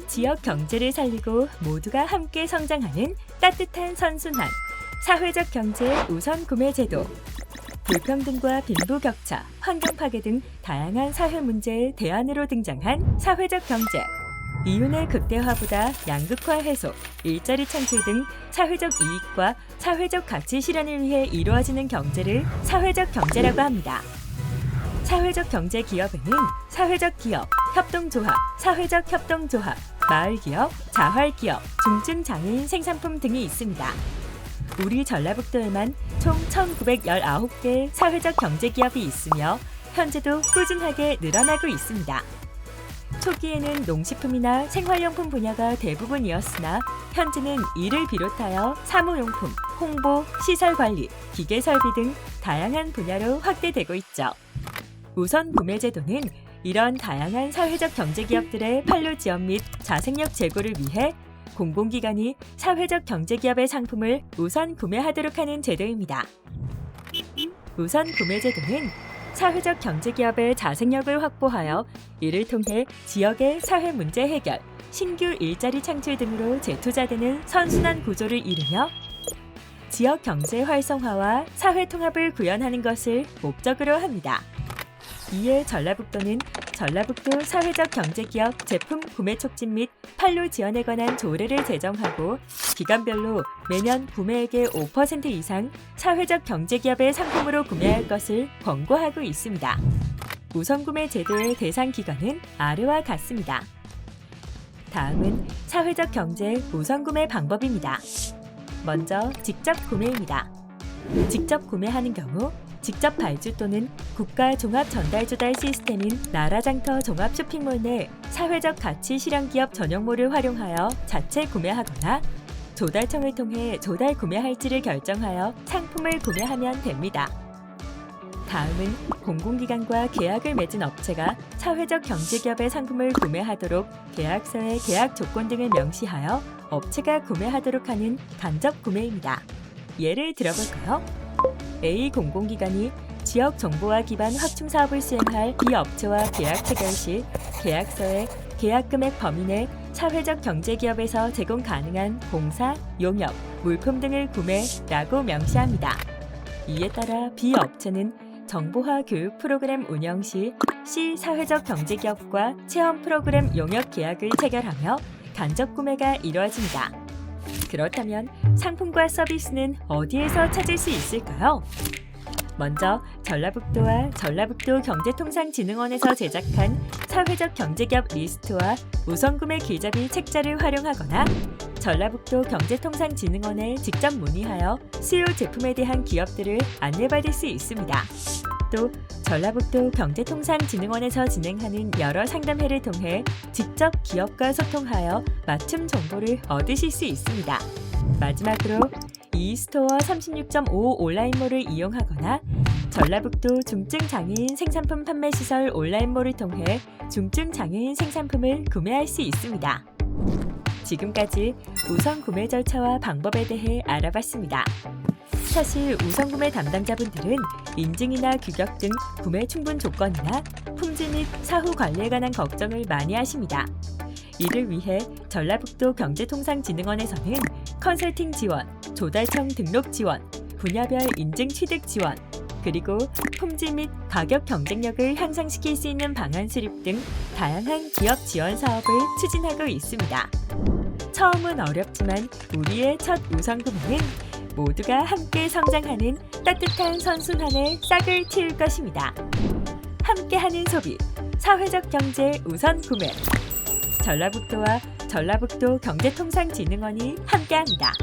지역 경제를 살리고 모두가 함께 성장하는 따뜻한 선순환, 사회적 경제 우선 구매 제도, 불평등과 빈부격차, 환경 파괴 등 다양한 사회 문제의 대안으로 등장한 사회적 경제, 이윤의 극대화보다 양극화 해소, 일자리 창출 등 사회적 이익과 사회적 가치 실현을 위해 이루어지는 경제를 사회적 경제라고 합니다. 사회적 경제 기업에는 사회적 기업, 협동조합, 사회적 협동조합, 마을기업, 자활기업, 중증장애인 생산품 등이 있습니다. 우리 전라북도에만 총 1919개의 사회적 경제기업이 있으며 현재도 꾸준하게 늘어나고 있습니다. 초기에는 농식품이나 생활용품 분야가 대부분이었으나 현재는 이를 비롯하여 사무용품, 홍보, 시설관리, 기계설비 등 다양한 분야로 확대되고 있죠. 우선 구매제도는 이런 다양한 사회적 경제기업들의 판로 지원 및 자생력 제고를 위해 공공기관이 사회적 경제기업의 상품을 우선 구매하도록 하는 제도입니다. 우선 구매제도는 사회적 경제기업의 자생력을 확보하여 이를 통해 지역의 사회 문제 해결, 신규 일자리 창출 등으로 재투자되는 선순환 구조를 이루며 지역 경제 활성화와 사회 통합을 구현하는 것을 목적으로 합니다. 이에 전라북도는 전라북도 사회적 경제기업 제품 구매 촉진 및 판로 지원에 관한 조례를 제정하고 기간별로 매년 구매액의 5% 이상 사회적 경제기업의 상품으로 구매할 것을 권고하고 있습니다. 우선구매 제도의 대상 기관은 아래와 같습니다. 다음은 사회적 경제 우선구매 방법입니다. 먼저 직접 구매입니다. 직접 구매하는 경우 직접 발주 또는 국가 종합 전달 조달 시스템인 나라장터 종합 쇼핑몰 내 사회적 가치 실현 기업 전용몰을 활용하여 자체 구매하거나 조달청을 통해 조달 구매할지를 결정하여 상품을 구매하면 됩니다. 다음은 공공기관과 계약을 맺은 업체가 사회적 경제기업의 상품을 구매하도록 계약서의 계약 조건 등을 명시하여 업체가 구매하도록 하는 간접 구매입니다. 예를 들어볼까요? A 공공기관이 지역 정보화 기반 확충 사업을 수행할 이 업체와 계약 체결 시 계약서에 계약 금액 범위 내 사회적 경제기업에서 제공 가능한 공사, 용역, 물품 등을 구매라고 명시합니다. 이에 따라 B 업체는 정보화 교육 프로그램 운영 시 C 사회적 경제기업과 체험 프로그램 용역 계약을 체결하며 간접 구매가 이루어집니다. 그렇다면 상품과 서비스는 어디에서 찾을 수 있을까요? 먼저 전라북도와 전라북도 경제통상진흥원에서 제작한 사회적 경제기업 리스트와 우선구매 길잡이 책자를 활용하거나 전라북도 경제통상진흥원에 직접 문의하여 수요 제품에 대한 기업들을 안내받을 수 있습니다. 또 전라북도 경제통상진흥원에서 진행하는 여러 상담회를 통해 직접 기업과 소통하여 맞춤 정보를 얻으실 수 있습니다. 마지막으로 이스토어 36.5 온라인몰을 이용하거나 전라북도 중증장애인 생산품 판매시설 온라인몰을 통해 중증장애인 생산품을 구매할 수 있습니다. 지금까지 우선 구매 절차와 방법에 대해 알아봤습니다. 사실 우선구매 담당자분들은 인증이나 규격 등 구매 충분 조건이나 품질 및 사후 관리에 관한 걱정을 많이 하십니다. 이를 위해 전라북도 경제통상진흥원에서는 컨설팅 지원, 조달청 등록 지원, 분야별 인증 취득 지원, 그리고 품질 및 가격 경쟁력을 향상시킬 수 있는 방안 수립 등 다양한 기업 지원 사업을 추진하고 있습니다. 처음은 어렵지만 우리의 첫 우선구매는 모두가 함께 성장하는 따뜻한 선순환의 싹을 틔울 것입니다. 함께하는 소비, 사회적 경제 우선 구매. 전라북도와 전라북도 경제통상진흥원이 함께합니다.